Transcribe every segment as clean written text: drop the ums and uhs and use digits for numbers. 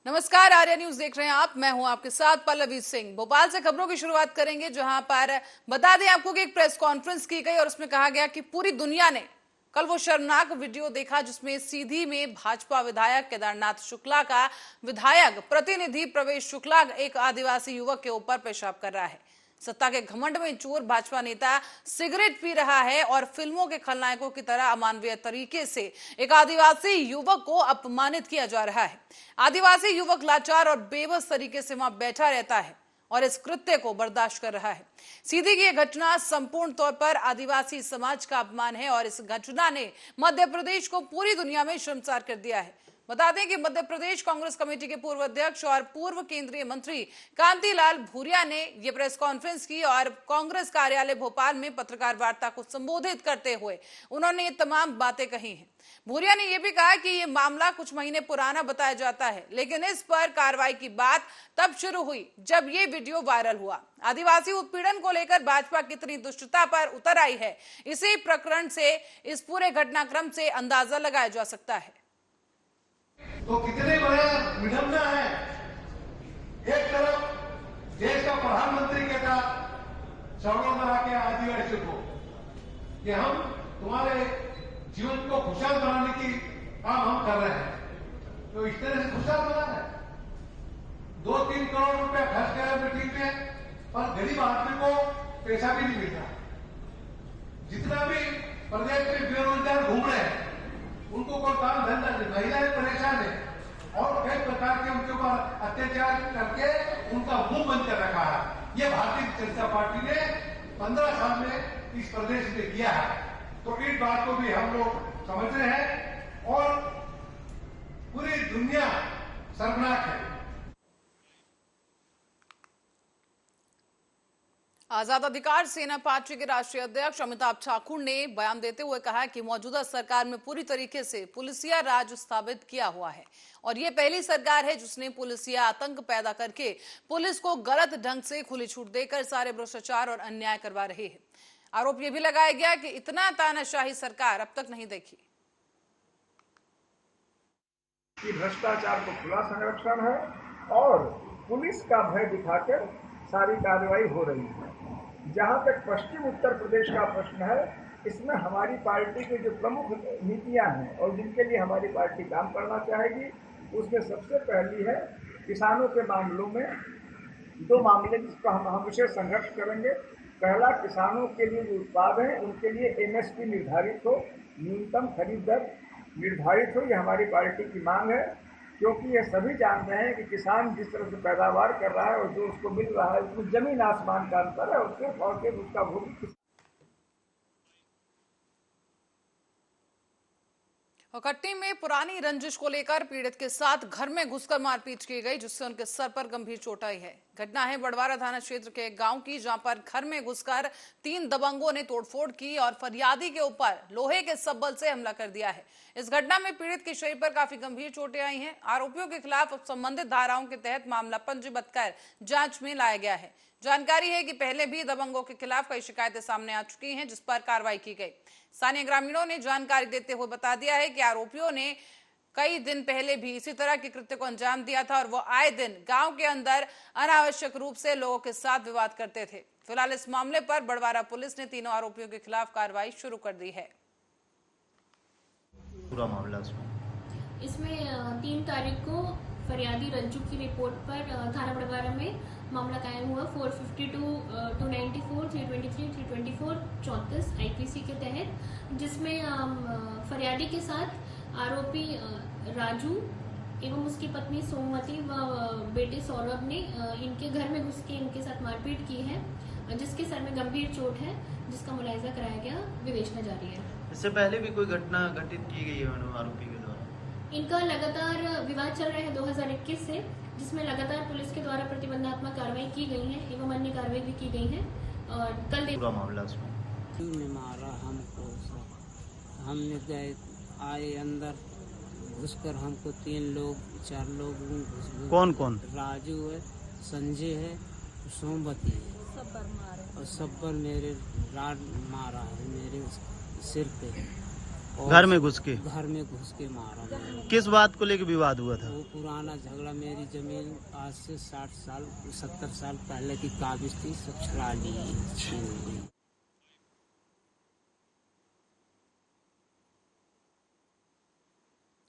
नमस्कार, आर्या न्यूज देख रहे हैं आप। मैं हूं आपके साथ पल्लवी सिंह। भोपाल से खबरों की शुरुआत करेंगे, जहां पर बता दें आपको कि एक प्रेस कॉन्फ्रेंस की गई और उसमें कहा गया कि पूरी दुनिया ने कल वो शर्मनाक वीडियो देखा जिसमें सीधी में भाजपा विधायक केदारनाथ शुक्ला का विधायक प्रतिनिधि प्रवेश शुक्ला एक आदिवासी युवक के ऊपर पेशाब कर रहा है। सत्ता के घमंड में चोर भाजपा नेता सिगरेट पी रहा है और फिल्मों के खलनायकों की तरह अमानवीय तरीके से एक आदिवासी युवक को अपमानित किया जा रहा है। आदिवासी युवक लाचार और बेबस तरीके से वहां बैठा रहता है और इस कृत्य को बर्दाश्त कर रहा है। सीधी की यह घटना संपूर्ण तौर पर आदिवासी समाज का अपमान है और इस घटना ने मध्य प्रदेश को पूरी दुनिया में शर्मसार कर दिया है। बता दें कि मध्य प्रदेश कांग्रेस कमेटी के पूर्व अध्यक्ष और पूर्व केंद्रीय मंत्री कांतिलाल भूरिया ने यह प्रेस कॉन्फ्रेंस की और कांग्रेस कार्यालय भोपाल में पत्रकार वार्ता को संबोधित करते हुए उन्होंने ये तमाम बातें कही हैं। भूरिया ने यह भी कहा कि यह मामला कुछ महीने पुराना बताया जाता है, लेकिन इस पर कार्रवाई की बात तब शुरू हुई जब ये वीडियो वायरल हुआ। आदिवासी उत्पीड़न को लेकर भाजपा कितनी दुष्टता पर उतर आई है, इसी प्रकरण से इस पूरे घटनाक्रम से अंदाजा लगाया जा सकता है। तो कितने बड़े विडंबना है। एक तरफ देश का प्रधानमंत्री कहता चरणों में आके आदिवासियों को कि हम तुम्हारे जीवन को खुशहाल बनाने की काम हम कर रहे हैं, तो इस तरह से खुशहाल बना है। 2-3 करोड़ रुपया खर्च करा मीटिंग में, पर गरीब आदमी को पैसा भी नहीं मिलता। जितना भी प्रदेश में बेरोजगार घूम रहे हैं उनको कोई काम धंधा नहीं, महिलाएं परेशान है और कई प्रकार के उनके ऊपर अत्याचार करके उनका मुंह बंद कर रखा है। ये भारतीय जनता पार्टी ने 15 साल में इस प्रदेश में किया है। तो इस बात को भी हम लोग समझ रहे हैं और पूरी दुनिया शर्मनाक है। आजाद अधिकार सेना पार्टी के राष्ट्रीय अध्यक्ष अमिताभ ठाकुर ने बयान देते हुए कहा कि मौजूदा सरकार में पूरी तरीके से पुलिसिया राज स्थापित किया हुआ है और ये पहली सरकार है जिसने पुलिसिया आतंक पैदा करके पुलिस को गलत ढंग से खुली छूट देकर सारे भ्रष्टाचार और अन्याय करवा रही है। आरोप यह भी लगाया गया कि इतना तानाशाही सरकार अब तक नहीं देखी। भ्रष्टाचार को खुला संरक्षण है और पुलिस का भय दिखाकर सारी कार्रवाई हो रही है। जहां तक पश्चिम उत्तर प्रदेश का प्रश्न है, इसमें हमारी पार्टी की जो प्रमुख नीतियां हैं और जिनके लिए हमारी पार्टी काम करना चाहेगी, उसमें सबसे पहली है किसानों के मामलों में 2 मामले जिस पर हम विशेष संघर्ष करेंगे। पहला, किसानों के लिए जो उत्पाद है उनके लिए MSP निर्धारित हो, न्यूनतम खरीद दर निर्धारित हो, ये हमारी पार्टी की मांग है। क्योंकि ये सभी जानते हैं कि किसान जिस तरह से पैदावार कर रहा है और जो उसको मिल रहा है उसमें जमीन आसमान का अंतर है, और सिर्फ उसका भोग। कटनी में पुरानी रंजिश को लेकर पीड़ित के साथ घर में घुसकर मारपीट की गई, जिससे उनके सर पर गंभीर चोट आई है। घटना है बड़वारा थाना क्षेत्र के एक गांव की, जहां पर घर में घुसकर 3 दबंगों ने तोड़फोड़ की और फरियादी के ऊपर लोहे के सब्बल से हमला कर दिया है। इस घटना में पीड़ित के शरीर पर काफी गंभीर चोटें आई हैं। आरोपियों के खिलाफ संबंधित धाराओं के तहत मामला पंजीबद्ध कर जांच में लाया गया है। जानकारी है कि पहले भी दबंगों के खिलाफ कई शिकायतें सामने आ चुकी हैं, जिस पर कार्रवाई की गई। स्थानीय ग्रामीणों ने जानकारी देते हुए बता दिया है कि आरोपियों ने कई दिन पहले भी इसी तरह के कृत्य को अंजाम दिया था और वो आए दिन गांव के अंदर अनावश्यक रूप से लोगों के साथ विवाद करते थे। फिलहाल इस मामले पर बड़वारा पुलिस ने तीनों आरोपियों के खिलाफ कार्रवाई शुरू कर दी है। पूरा मामला इसमें 3 तारीख को फरियादी रज्जू की रिपोर्ट पर थाना बड़वारा में मामला कायम हुआ 452, 294, 323, 324, 34 IPC के तहत, जिसमें फरियादी के साथ आरोपी राजू एवं उसकी पत्नी सोमवती व बेटे सौरभ ने इनके घर में घुस के इनके साथ मारपीट की है, जिसके सर में गंभीर चोट है, जिसका मुलायजा कराया गया, विवेचना जारी है। इससे पहले भी कोई घटना घटित की गई है आरोपी के द्वारा? इनका लगातार विवाद चल रहा है 2021 से, जिसमें लगातार पुलिस के द्वारा प्रतिबंधात्मक कार्रवाई की गई है एवं अन्य कार्रवाई भी की गई है। और कल पूरा मामला ने मारा हमको, हमने गए आए अंदर घुसकर हमको 3 लोग 4 लोग घुस। कौन कौन? राजू है, संजय है, सोमवती है, सब्बर मारे और सब्बर मेरे राड मारा है मेरे सिर पे। और घर में घुस के? घर में घुस के मारा मैंने। किस बात को लेकर विवाद हुआ था? वो पुराना झगड़ा, मेरी जमीन आज से 60 साल 70 साल पहले की काबिज थी, सब छुड़ा ली, छीन ली।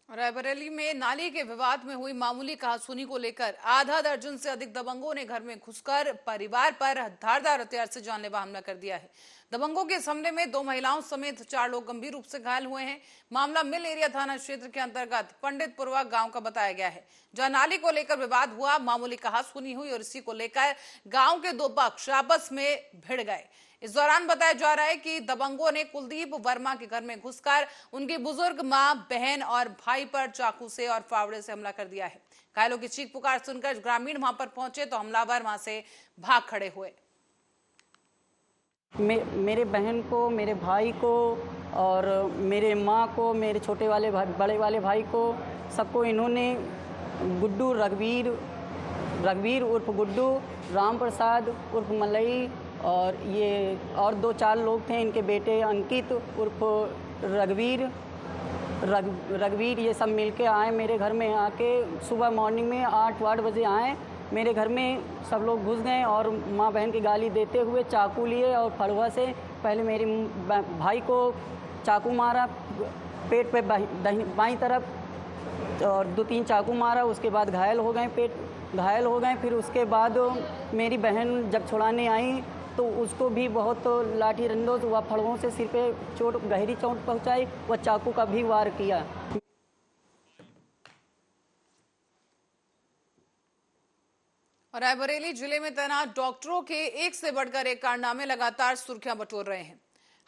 रायबरेली में नाली के विवाद में हुई मामूली कहासुनी को लेकर आधा दर्जन से अधिक दबंगों ने घर में घुसकर परिवार पर धारदार हथियार से जानलेवा हमला कर दिया है। दबंगों के इस हमले में 2 महिलाओं समेत 4 लोग गंभीर रूप से घायल हुए हैं। मामला मिल एरिया थाना क्षेत्र के अंतर्गत पंडितपुरवा गांव का बताया गया है, जहां नाली को लेकर विवाद हुआ, मामूली कहासुनी हुई और इसी को लेकर गांव के 2 पक्ष आपस में भिड़ गए। इस दौरान बताया जा रहा है कि दबंगों ने कुलदीप वर्मा के घर में घुसकर उनकी बुजुर्ग मां, बहन और भाई पर चाकू से और फावड़े से हमला कर दिया है। घायलों की चीख पुकार सुनकर ग्रामीण वहां पर पहुंचे तो हमलावर वहां से भाग खड़े हुए। मेरे बहन को, मेरे भाई को और मेरे माँ को, मेरे छोटे वाले बड़े वाले भाई को, सबको इन्होंने गुड्डू, रघुवीर उर्फ गुड्डू, राम प्रसाद उर्फ मलई और ये और 2-4 लोग थे, इनके बेटे अंकित उर्फ रघुवीर, ये सब मिलके आए मेरे घर में। आके सुबह मॉर्निंग में 8 बजे आए मेरे घर में, सब लोग घुस गए और माँ बहन की गाली देते हुए चाकू लिए और फड़ुआ से पहले मेरे भाई को चाकू मारा, पेट पे बाईं तरफ और 2-3 चाकू मारा। उसके बाद घायल हो गए। फिर उसके बाद मेरी बहन जब छुड़ाने आई तो उसको भी बहुत लाठी डंडों व फड़वों से सिर पे गहरी चोट पहुंचाई व चाकू का भी वार किया। रायबरेली जिले में तैनात डॉक्टरों के एक से बढ़कर एक कारनामे लगातार सुर्खियां बटोर रहे हैं।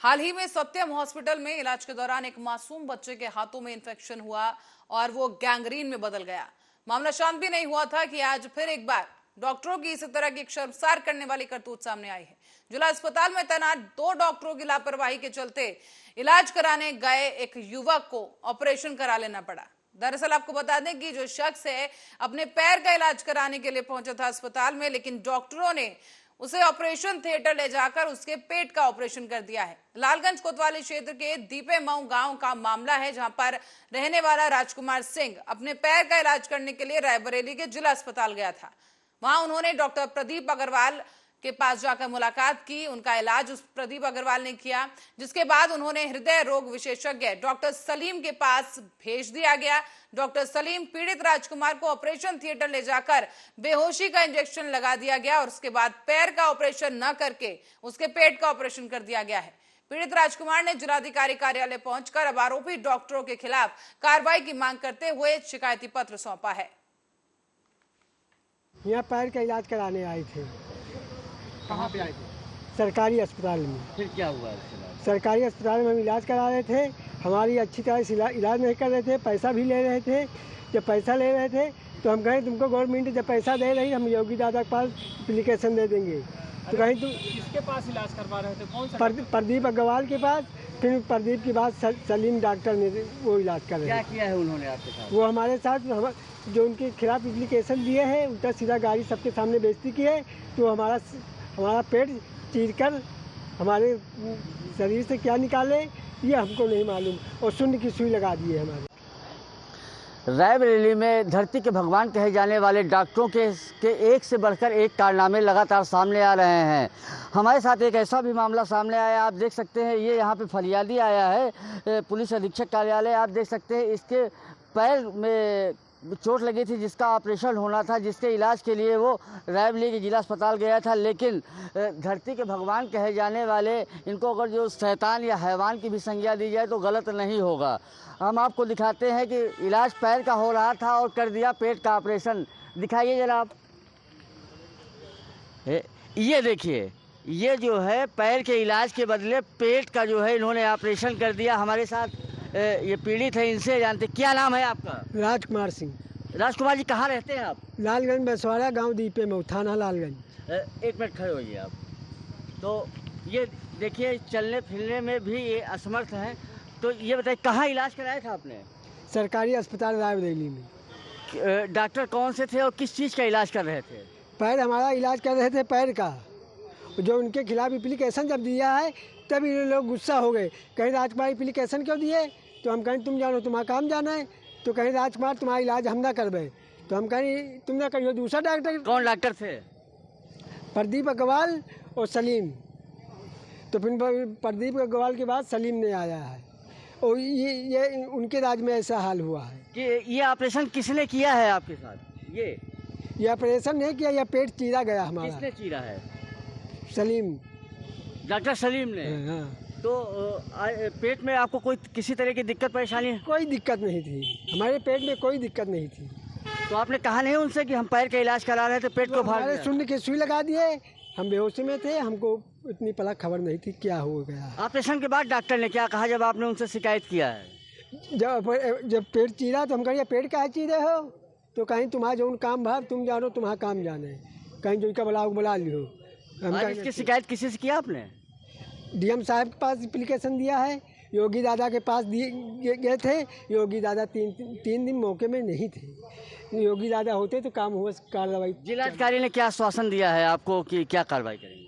हाल ही में सत्यम हॉस्पिटल में इलाज के दौरान एक मासूम बच्चे के हाथों में इंफेक्शन हुआ और वो गैंग्रीन में बदल गया। मामला शांत भी नहीं हुआ था कि आज फिर एक बार डॉक्टरों की इसी तरह की एक शर्मसार करने वाली करतूत सामने आई है। जिला अस्पताल में तैनात 2 डॉक्टरों की लापरवाही के चलते इलाज कराने गए एक युवक को ऑपरेशन करा लेना पड़ा। दरअसल आपको बता दें कि जो शख्स है अपने पैर का इलाज कराने के लिए पहुंचा था अस्पताल में, लेकिन डॉक्टरों ने उसे ऑपरेशन थिएटर ले जाकर उसके पेट का ऑपरेशन कर दिया है। लालगंज कोतवाली क्षेत्र के दीपे मऊ गांव का मामला है, जहां पर रहने वाला राजकुमार सिंह अपने पैर का इलाज करने के लिए रायबरेली के जिला अस्पताल गया था। वहां उन्होंने डॉक्टर प्रदीप अग्रवाल के पास जाकर मुलाकात की, उनका इलाज उस प्रदीप अग्रवाल ने किया, जिसके बाद उन्होंने हृदय रोग विशेषज्ञ डॉक्टर सलीम के पास भेज दिया गया। डॉक्टर सलीम पीड़ित राजकुमार को ऑपरेशन थिएटर ले जाकर बेहोशी का इंजेक्शन लगा दिया गया और उसके बाद पैर का ऑपरेशन न करके उसके पेट का ऑपरेशन कर दिया गया है। पीड़ित राजकुमार ने जिलाधिकारी कार्यालय पहुंचकर अब आरोपी डॉक्टरों के खिलाफ कार्रवाई की मांग करते हुए शिकायती पत्र सौंपा है। यहाँ पैर का इलाज कराने आए थे। कहाँ पे आए थे? सरकारी अस्पताल में। फिर क्या हुआ? सरकारी अस्पताल में हम इलाज करा रहे थे, हमारी अच्छी तरह से इलाज नहीं कर रहे थे, पैसा भी ले रहे थे। जब पैसा ले रहे थे तो हम कहें तुमको गवर्नमेंट जब पैसा दे रही हम योगी दादा के पास एप्लीकेशन दे देंगे। तो कहीं तुम किसके पास इलाज करवा रहे थे? कौन सा? प्रदीप अग्रवाल के पास। फिर प्रदीप के बाद सलीम डॉक्टर ने वो इलाज कर रहे हैं। क्या किया है उन्होंने आपके साथ? वो हमारे साथ जो उनके खिलाफ एप्लीकेशन दिए हैं उल्टा सीधा गाड़ी सबके सामने बेइज्जती की है। तो हमारा पेट चीर कर हमारे शरीर से क्या निकाले ये हमको नहीं मालूम और शून्य की सुई लगा दी है हमारे। रायबरेली में धरती के भगवान कहे जाने वाले डॉक्टरों के एक से बढ़कर एक कारनामे लगातार सामने आ रहे हैं। हमारे साथ एक ऐसा भी मामला सामने आया, आप देख सकते हैं, ये यहाँ पे फरियादी आया है पुलिस अधीक्षक कार्यालय। आप देख सकते हैं इसके पैर में चोट लगी थी जिसका ऑपरेशन होना था, जिसके इलाज के लिए वो रायबरेली के जिला अस्पताल गया था। लेकिन धरती के भगवान कहे जाने वाले इनको अगर जो शैतान या हैवान की भी संज्ञा दी जाए तो गलत नहीं होगा। हम आपको दिखाते हैं कि इलाज पैर का हो रहा था और कर दिया पेट का ऑपरेशन। दिखाइए जरा आप, ये देखिए, ये जो है पैर के इलाज के बदले पेट का जो है इन्होंने ऑपरेशन कर दिया। हमारे साथ ये पीड़ित है, इनसे जानते। क्या नाम है आपका? राजकुमार सिंह। राजकुमार जी कहाँ रहते हैं आप? लालगंज बसवाड़ा गांव दीपे मऊ, थाना लालगंज। एक मिनट खड़े होइए आप। तो ये देखिए चलने फिरने में भी ये असमर्थ हैं। तो ये बताइए कहाँ इलाज कराया था आपने? सरकारी अस्पताल रायबरेली में। डॉक्टर कौन से थे और किस चीज़ का इलाज कर रहे थे? पैर, हमारा इलाज कर रहे थे पैर का। जो उनके खिलाफ एप्लीकेशन जब दिया है तब ये लोग गुस्सा हो गए, कहीं राजकुमार एप्लीकेशन क्यों दिए, तो हम कहें तुम जानो, तुम्हारा काम जाना है। तो कहें राजकुमार तुम्हारा इलाज हम ना करबे। तो हम कहें तुम ना करियो, दूसरा डॉक्टर। कौन डॉक्टर थे? प्रदीप अग्रवाल और सलीम। तो फिर प्रदीप अग्रवाल के बाद सलीम ने आया है, और ये उनके राज में ऐसा हाल हुआ है कि ये ऑपरेशन किसने किया है आपके साथ? ये ऑपरेशन नहीं किया, यह पेट चीरा गया हमारा। किसने चीरा है? सलीम, डॉक्टर सलीम ने। हाँ। तो पेट में आपको कोई किसी तरह की दिक्कत परेशानी? कोई दिक्कत नहीं थी, हमारे पेट में कोई दिक्कत नहीं थी। तो आपने कहा नहीं उनसे कि हम पैर का इलाज करा रहे थे, पेट को फाड़ दिया? शून्य की सुई लगा दिए, हम बेहोशी में थे, हमको इतनी पला खबर नहीं थी क्या हो गया। ऑपरेशन के बाद डॉक्टर ने क्या कहा जब आपने उनसे शिकायत किया है? जब पेट चीरा तो हम कहें पेट काहे चीरे हो? तो कहीं तुम्हारा जो काम भाव तुम जानो, तुम्हारा काम जाने, कहीं जो का बुला लियो। इसकी शिकायत किसी से किया आपने? डीएम साहब के पास एप्लीकेशन दिया है, योगी दादा के पास गए थे। योगी दादा तीन दिन मौके में नहीं थे। योगी दादा होते तो काम हुआ, कार्रवाई। जिलाधिकारी ने क्या आश्वासन दिया है आपको कि क्या कार्रवाई करेंगे?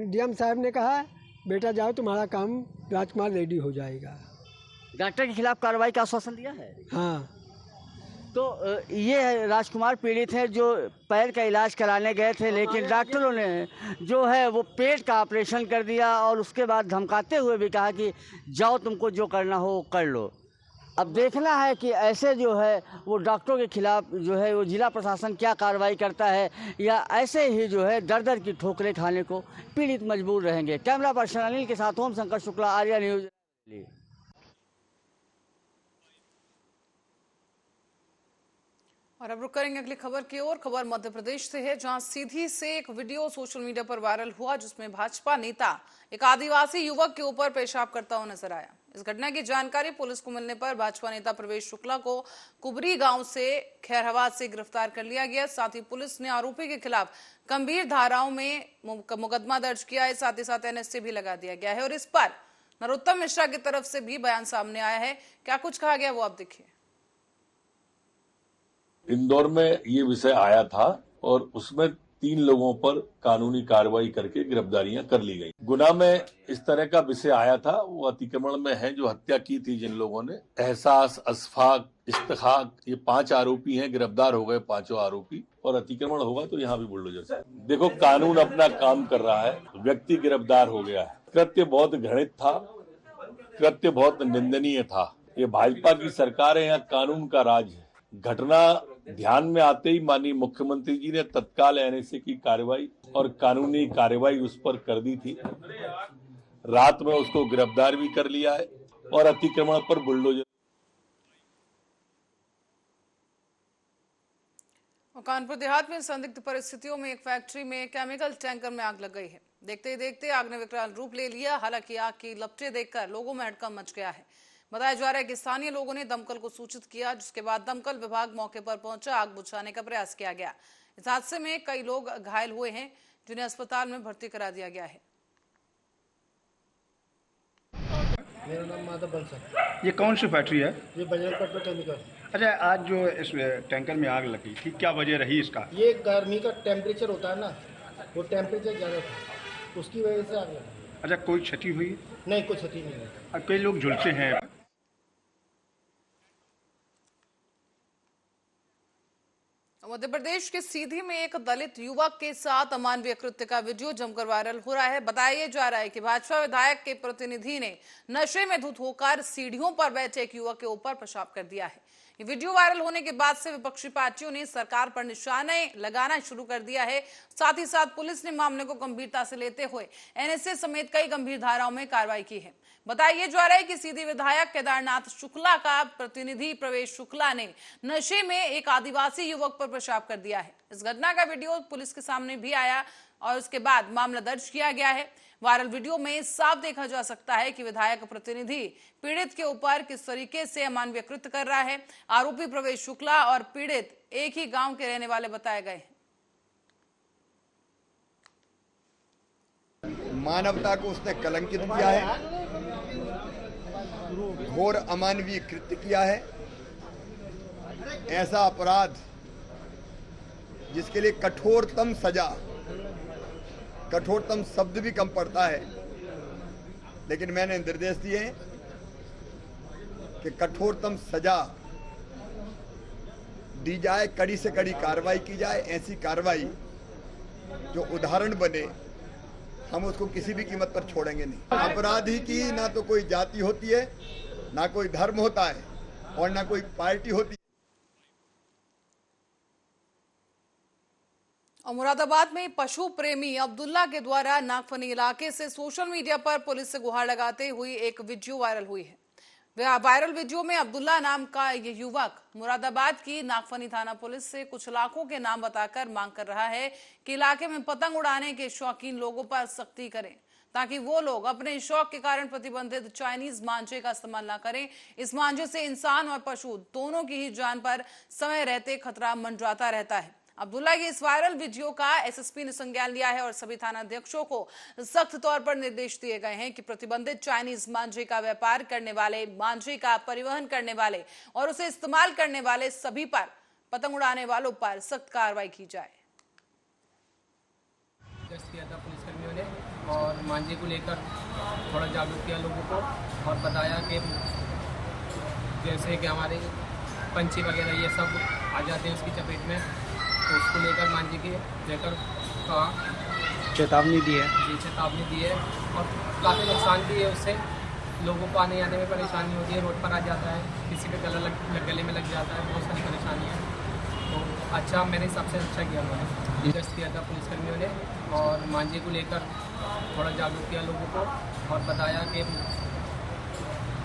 डीएम साहब ने कहा बेटा जाओ, तुम्हारा काम राजकुमार रेडी हो जाएगा। डॉक्टर के खिलाफ कार्रवाई का आश्वासन दिया है? हाँ। तो ये राजकुमार पीड़ित हैं जो पैर का इलाज कराने गए थे, लेकिन डॉक्टरों ने जो है वो पेट का ऑपरेशन कर दिया और उसके बाद धमकाते हुए भी कहा कि जाओ तुमको जो करना हो कर लो। अब देखना है कि ऐसे जो है वो डॉक्टरों के खिलाफ जो है वो जिला प्रशासन क्या कार्रवाई करता है, या ऐसे ही जो है दर दर की ठोकरें खाने को पीड़ित मजबूर रहेंगे। कैमरा पर्सन अनिल के साथ ओम शंकर शुक्ला, आर्या न्यूज। और अब रुक करेंगे अगली खबर की ओर। खबर मध्य प्रदेश से है, जहां सीधी से एक वीडियो सोशल मीडिया पर वायरल हुआ, जिसमें भाजपा नेता एक आदिवासी युवक के ऊपर पेशाब करता हुआ नजर आया। इस घटना की जानकारी पुलिस को मिलने पर भाजपा नेता प्रवेश शुक्ला को कुबरी गांव से खैरहवाद से गिरफ्तार कर लिया गया। साथ ही पुलिस ने आरोपी के खिलाफ गंभीर धाराओं में मुकदमा दर्ज किया है। साथ ही साथ एनएसए भी लगा दिया गया है। और इस पर नरोत्तम मिश्रा की तरफ से भी बयान सामने आया है। क्या कुछ कहा गया वो आप देखिए। इंदौर में ये विषय आया था और उसमें 3 लोगों पर कानूनी कार्रवाई करके गिरफ्तारियां कर ली गई। गुना में इस तरह का विषय आया था, वो अतिक्रमण में है जो हत्या की थी जिन लोगों ने, एहसास, अशफाक, इश्तिखाक, ये 5 आरोपी हैं, गिरफ्तार हो गए 5 आरोपी। और अतिक्रमण होगा तो यहाँ भी बुलडोजर। देखो कानून अपना काम कर रहा है, व्यक्ति गिरफ्तार हो गया है। कृत्य बहुत घृणित था, कृत्य बहुत निंदनीय था। ये भाजपा की सरकार है, यहाँ कानून का राज है। घटना ध्यान में आते ही माननीय मुख्यमंत्री जी ने तत्काल एनएसए की कार्रवाई और कानूनी कार्रवाई उस पर कर दी थी। रात में उसको गिरफ्तार भी कर लिया है और अतिक्रमण पर बुलडोजर। कानपुर देहात में संदिग्ध परिस्थितियों में एक फैक्ट्री में केमिकल टैंकर में आग लग गई है। देखते ही देखते आग ने विकराल रूप ले लिया। हालांकि आग की लपटें देखकर लोगों में हड़कंप मच गया है। बताया जा रहा है कि स्थानीय लोगों ने दमकल को सूचित किया, जिसके बाद दमकल विभाग मौके पर पहुंचा, आग बुझाने का प्रयास किया गया। इस हादसे में कई लोग घायल हुए हैं, जिन्हें अस्पताल में भर्ती करा दिया गया है। मेरा नाम माधव बंसल। ये कौन सी फैक्ट्री है? ये बजरंगपट में केमिकल। अच्छा, आज जो इस टैंकर में आग लगी थी, क्या वजह रही इसका? ये गर्मी का टेम्परेचर होता है ना, वो टेम्परेचर ज़्यादा था, उसकी वजह से आग लगी। अच्छा, कोई क्षति हुई? नहीं, कोई क्षति नहीं हुई। कई लोग झुलसे हैं। मध्य प्रदेश के सीधी में एक दलित युवक के साथ अमानवीय कृत्य का वीडियो जमकर वायरल हो रहा है। बताया जा रहा है कि भाजपा विधायक के प्रतिनिधि ने नशे में धुत होकर सीढ़ियों पर बैठे एक युवक के ऊपर पेशाब कर दिया है। ये वीडियो वायरल होने के बाद से विपक्षी पार्टियों ने सरकार पर निशाने लगाना शुरू कर दिया है। साथ ही साथ पुलिस ने मामले को गंभीरता से लेते हुए एनएसए समेत कई गंभीर धाराओं में कार्रवाई की है। बताया जा रहा है कि सीधी विधायक केदारनाथ शुक्ला का प्रतिनिधि प्रवेश शुक्ला ने नशे में एक आदिवासी युवक पर पेशाब कर दिया है। इस घटना का वीडियो पुलिस के सामने भी आया और उसके बाद मामला दर्ज किया गया है। वायरल वीडियो में साफ देखा जा सकता है कि विधायक प्रतिनिधि पीड़ित के ऊपर किस तरीके से अमानवीय कृत्य कर रहा है। आरोपी प्रवेश शुक्ला और पीड़ित एक ही गांव के रहने वाले बताए गए हैं। मानवता को उसने कलंकित किया है, घोर अमानवीय कृत्य किया है। ऐसा अपराध जिसके लिए कठोरतम सजा, कठोरतम शब्द भी कम पड़ता है। लेकिन मैंने निर्देश दिए हैं कि कठोरतम सजा दी जाए, कड़ी से कड़ी कार्रवाई की जाए। ऐसी कार्रवाई जो उदाहरण बने, हम उसको किसी भी कीमत पर छोड़ेंगे नहीं। अपराधी की ना तो कोई जाति होती है, ना कोई धर्म होता है और ना कोई पार्टी होती है। और मुरादाबाद में पशु प्रेमी अब्दुल्ला के द्वारा नागफनी इलाके से सोशल मीडिया पर पुलिस से गुहार लगाते हुए एक वीडियो वायरल हुई है। वायरल वीडियो में अब्दुल्ला नाम का ये युवक मुरादाबाद की नागफनी थाना पुलिस से कुछ लाखों के नाम बताकर मांग कर रहा है कि इलाके में पतंग उड़ाने के शौकीन लोगों पर सख्ती करें, ताकि वो लोग अपने शौक के कारण प्रतिबंधित चाइनीज मांझे का इस्तेमाल ना करें। इस मांझे से इंसान और पशु दोनों की ही जान पर समय रहते खतरा मंडराता रहता है। अब्दुल्ला की इस वायरल वीडियो का एसएसपी ने संज्ञान लिया है और सभी थानाध्यक्षों को सख्त तौर पर निर्देश दिए गए हैं कि प्रतिबंधित चाइनीज मांझे का व्यापार करने वाले, मांझे का परिवहन करने वाले और उसे इस्तेमाल करने वाले सभी पर, पतंग उड़ाने वालों पर सख्त कार्रवाई की जाए। किया था पुलिसकर्मियों ने और मांझे को लेकर थोड़ा जागरूक किया लोगों को और बताया कि जैसे कि हमारे पंछी वगैरह ये सब आ जाते हैं उसकी चपेट में, तो उसको लेकर मांझे के लेकर कहा, चेतावनी दी है जी, चेतावनी दी है और काफ़ी नुकसान भी है उससे। लोगों को आने जाने में परेशानी होती है, रोड पर आ जाता है, किसी पे गले में लग जाता है, बहुत सारी परेशानियाँ हैं। तो अच्छा, मेरे हिसाब से अच्छा किया उन्होंने, रिक्वेस्ट किया था पुलिसकर्मियों ने और मांझे को लेकर थोड़ा जागरूक किया लोगों को और बताया कि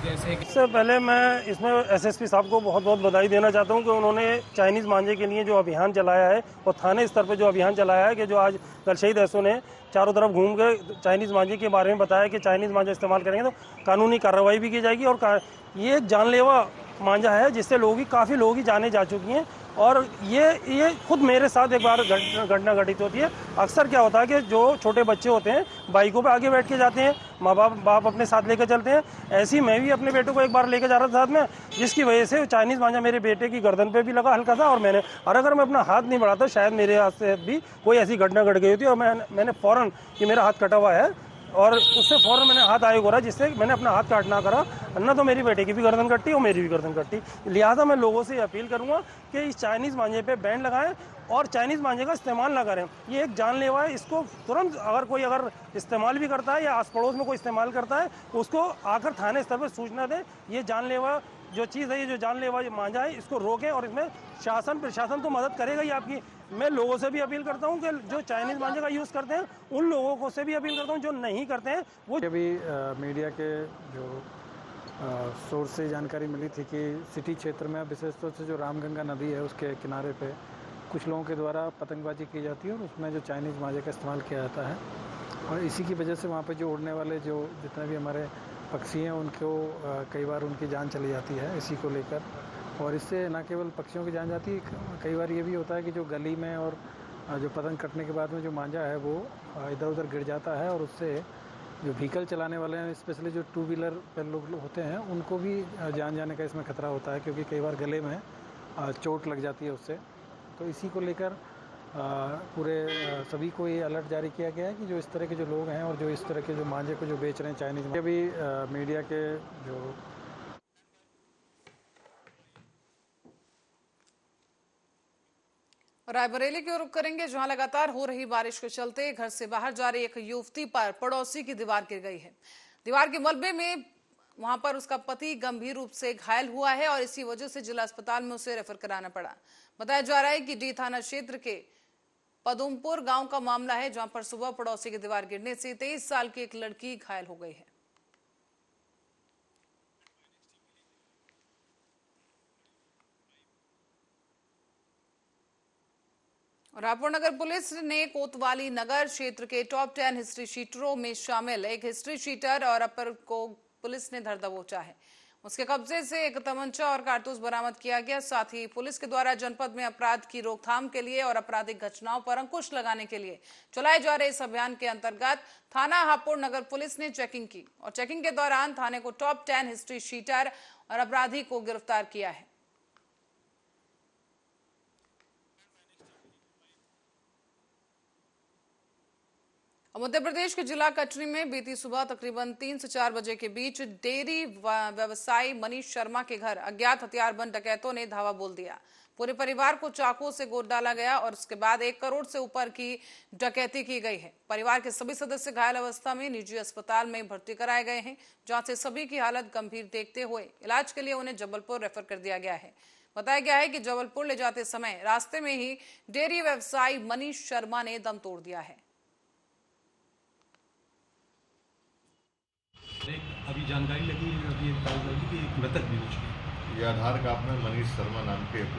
जैसे इससे पहले मैं इसमें एसएसपी साहब को बहुत बहुत बधाई देना चाहता हूं कि उन्होंने चाइनीज़ मांझे के लिए जो अभियान चलाया है और थाने स्तर पर जो अभियान चलाया है कि जो आज कल शहीद एसओ ने चारों तरफ घूम के चाइनीज़ मांझे के बारे में बताया कि चाइनीज़ मांझा इस्तेमाल करेंगे तो कानूनी कार्रवाई भी की जाएगी। और ये एक जानलेवा मांझा है जिससे काफ़ी लोगों की जानें जा चुकी हैं और ये खुद मेरे साथ एक बार घटना घटित होती है। अक्सर क्या होता है कि जो छोटे बच्चे होते हैं बाइकों पे आगे बैठ के जाते हैं, माँ बाप अपने साथ लेकर चलते हैं। ऐसे ही मैं भी अपने बेटे को एक बार लेकर जा रहा था साथ में, जिसकी वजह से चाइनीज़ मांझा मेरे बेटे की गर्दन पे भी लगा हल्का सा और अगर मैं अपना हाथ नहीं बढ़ाता शायद मेरे हाथ से भी कोई ऐसी घटना घट गई होती और मैंने फ़ौरन कि मेरा हाथ कटा हुआ है और उससे फ़ौरन मैंने हाथ आगे करा, जिससे मैंने अपना हाथ काट ना करा, ना तो मेरी बेटे की भी गर्दन कट्टी और मेरी भी गर्दन कट्टी। लिहाजा मैं लोगों से अपील करूंगा कि इस चाइनीज़ मांझे पे बैन लगाएं और चाइनीज़ मांझे का इस्तेमाल ना करें। ये एक जानलेवा है, इसको तुरंत अगर इस्तेमाल भी करता है या आस पड़ोस में कोई इस्तेमाल करता है उसको आकर थाने स्तर पर सूचना दें। ये जानलेवा जो चीज़ है, ये जो जानलेवा मांझा है, इसको रोकें और इसमें प्रशासन तो मदद करेगा ही आपकी। मैं लोगों से भी अपील करता हूं कि जो चाइनीज़ मांझे का यूज़ करते हैं उन लोगों को से भी अपील करता हूं जो नहीं करते हैं वो। अभी मीडिया के जो सोर्स से जानकारी मिली थी कि सिटी क्षेत्र में विशेष तौर से जो रामगंगा नदी है उसके किनारे पे कुछ लोगों के द्वारा पतंगबाजी की जाती है और उसमें जो चाइनीज़ मांझे का इस्तेमाल किया जाता है और इसी की वजह से वहाँ पे जो उड़ने वाले जो जितने भी हमारे पक्षी हैं उनको कई बार उनकी जान चली जाती है इसी को लेकर। और इससे न केवल पक्षियों की जान जाती है, कई बार ये भी होता है कि जो गली में और जो पतंग कटने के बाद में जो मांझा है वो इधर उधर गिर जाता है और उससे जो व्हीकल चलाने वाले हैं, स्पेशली जो टू व्हीलर पर लोग होते हैं, उनको भी जान जाने का इसमें खतरा होता है क्योंकि कई बार गले में चोट लग जाती है उससे। तो इसी को लेकर पूरे सभी को ये अलर्ट जारी किया गया है कि जो इस तरह के जो लोग हैं और जो इस तरह के जो मांझे को जो बेच रहे हैं चाइनीज़, अभी मीडिया के जो रायबरेली की ओर रुख करेंगे, जहां लगातार हो रही बारिश के चलते घर से बाहर जा रही एक युवती पर पड़ोसी की दीवार गिर गई है। दीवार के मलबे में वहां पर उसका पति गंभीर रूप से घायल हुआ है और इसी वजह से जिला अस्पताल में उसे रेफर कराना पड़ा। बताया जा रहा है कि डी थाना क्षेत्र के पदुमपुर गांव का मामला है, जहां पर सुबह पड़ोसी की दीवार गिरने से 23 साल की एक लड़की घायल हो गई है। रायपुर नगर पुलिस ने कोतवाली नगर क्षेत्र के टॉप 10 हिस्ट्री शीटरों में शामिल एक हिस्ट्री शीटर और अपर को पुलिस ने धर दबोचा है। उसके कब्जे से एक तमंचा और कारतूस बरामद किया गया। साथ ही पुलिस के द्वारा जनपद में अपराध की रोकथाम के लिए और आपराधिक घटनाओं पर अंकुश लगाने के लिए चलाए जा रहे इस अभियान के अंतर्गत थाना हापुड़ नगर पुलिस ने चेकिंग की और चेकिंग के दौरान थाने को टॉप 10 हिस्ट्री शीटर और अपराधी को गिरफ्तार किया है। मध्य प्रदेश के जिला कटनी में बीती सुबह तकरीबन 3 से 4 बजे के बीच डेयरी व्यवसायी मनीष शर्मा के घर अज्ञात हथियारबंद डकैतों ने धावा बोल दिया। पूरे परिवार को चाकू से गोद डाला गया और उसके बाद 1 करोड़ से ऊपर की डकैती की गई है। परिवार के सभी सदस्य घायल अवस्था में निजी अस्पताल में भर्ती कराए गए हैं, जहां से सभी की हालत गंभीर देखते हुए इलाज के लिए उन्हें जबलपुर रेफर कर दिया गया है। बताया गया है कि जबलपुर ले जाते समय रास्ते में ही डेयरी व्यवसायी मनीष शर्मा ने दम तोड़ दिया है। अभी जानकारी लगी है, अभी कि एक मृतक भी हो चुके हैं। ये आधार कार्ड में मनीष शर्मा नाम के एक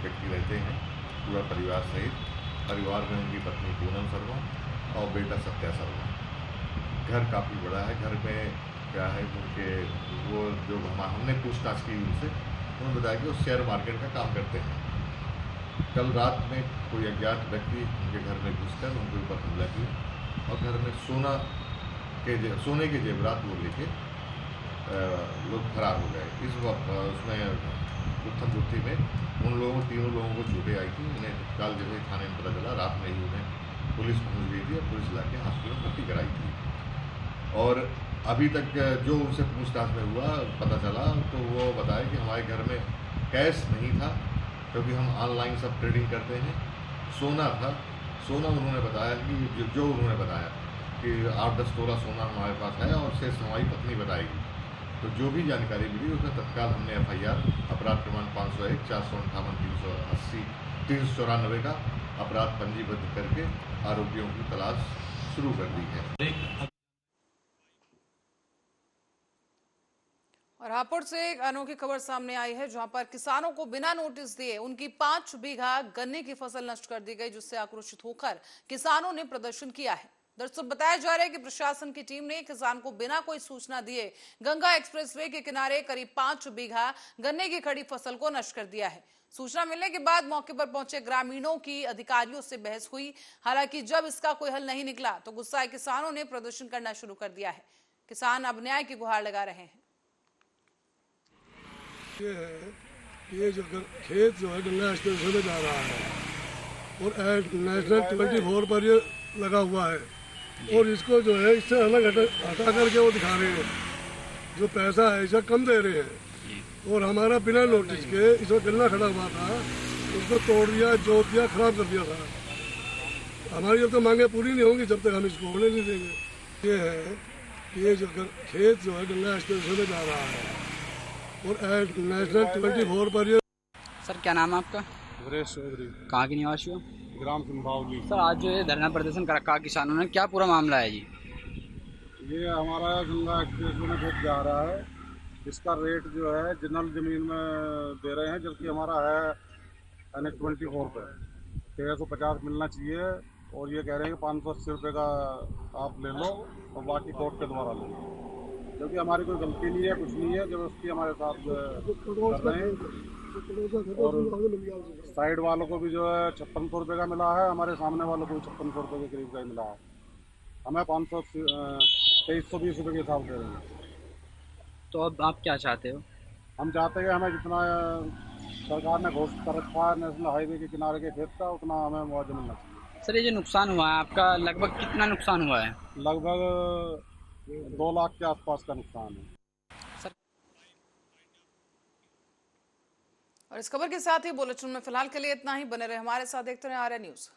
व्यक्ति रहते हैं, पूरा परिवार सहित। परिवार में उनकी पत्नी पूनम शर्मा और बेटा सत्या शर्मा। घर काफ़ी बड़ा है। घर में क्या है उनके वो जो हमने पूछताछ की उनसे, उन्होंने बताया कि वो शेयर मार्केट का काम करते हैं। कल रात में कोई अज्ञात व्यक्ति उनके घर में घुसकर उनके ऊपर हमला किया और घर में सोने के जेवरात वो लेके लोग फरार हो गए। इस वक्त उसमें उत्थम गुत्थी में तीनों लोगों को चोटें आई थी। उन्हें तत्काल जैसे थाने में पता चला, रात में ही उन्हें पुलिस पहुंच गई थी और पुलिस लाके हॉस्पिटल में भर्ती कराई थी। और अभी तक जो उनसे पूछताछ में हुआ पता चला तो वो बताया कि हमारे घर में कैश नहीं था, क्योंकि हम ऑनलाइन सब ट्रेडिंग करते हैं। सोना था। सोना उन्होंने बताया कि जो उन्होंने बताया कि 8-10 तोला सोना हमारे पास है और शेष हमारी पत्नी बताएगी। तो जो भी जानकारी मिली उसमें तत्काल हमने FIR अपराध क्रमांक 501, 458, 380, 394 का अपराध पंजीबद्ध करके आरोपियों की तलाश शुरू कर दी है। और हापुड़ से एक अनोखी खबर सामने आई है, जहां पर किसानों को बिना नोटिस दिए उनकी 5 बीघा गन्ने की फसल नष्ट कर दी गई, जिससे आक्रोशित होकर किसानों ने प्रदर्शन किया है। दरअसल बताया जा रहा है कि प्रशासन की टीम ने किसान को बिना कोई सूचना दिए गंगा एक्सप्रेसवे के किनारे करीब 5 बीघा गन्ने की खड़ी फसल को नष्ट कर दिया है। सूचना मिलने के बाद मौके पर पहुंचे ग्रामीणों की अधिकारियों से बहस हुई। हालांकि जब इसका कोई हल नहीं निकला तो गुस्साए किसानों ने प्रदर्शन करना शुरू कर दिया है। किसान अब न्याय की गुहार लगा रहे हैं। ये जो खेत जो है गंगा एक्सप्रेसवे में जा रहा है और नेशनल 24 पर ये लगा हुआ है और इसको जो है इससे अलग हटा करके वो दिखा रहे हैं। जो पैसा है इसका कम दे रहे हैं और हमारा बिना नोटिस के इसमें गन्ना खड़ा हुआ था उसको तोड़ दिया, जोत दिया, खराब कर दिया था। हमारी जब तक मांगे पूरी नहीं होंगी जब तक हम इसको होने नहीं देंगे। ये है ये जो खेत जो है गंगा एक्सप्रेसवे में जा रहा है और नेशनल 24 पर ये। सर क्या नाम है आपका? सुरेश चौधरी। कहाँ के निवासी हो? ग्राम सिंभावली। सर आज जो ये धरना प्रदर्शन कर रखा किसानों ने, क्या पूरा मामला है जी? ये हमारा गंगा एक्सप्रेसवे में खेत जा रहा है, इसका रेट जो है जनरल जमीन में दे रहे हैं, जबकि हमारा है NH 24 पे 1350 मिलना चाहिए और ये कह रहे हैं कि 580 रुपये का आप ले लो और बाकी कोर्ट के द्वारा लो, क्योंकि हमारी कोई गलती नहीं है, कुछ नहीं है। जब उसकी हमारे साथ कर रहे हैं और साइड वालों को भी जो है 5600 रुपये का मिला है, हमारे सामने वालों को भी 5600 रुपये के करीब का ही मिला है। हमें 2320 रुपये के हिसाब दे रहे हैं। तो अब आप क्या चाहते हो? हम चाहते हैं हमें जितना सरकार ने घोषित कर रखा है नेशनल हाईवे के किनारे के खेत का, उतना हमें मुआवजा मिलना चाहिए। सर ये जो नुकसान हुआ है आपका, लगभग कितना नुकसान हुआ है? लगभग 2 लाख के आसपास का नुकसान है। और इस खबर के साथ ही बुलेटिन में फिलहाल के लिए इतना ही। बने रहे हमारे साथ, देखते रहे आर्या न्यूज।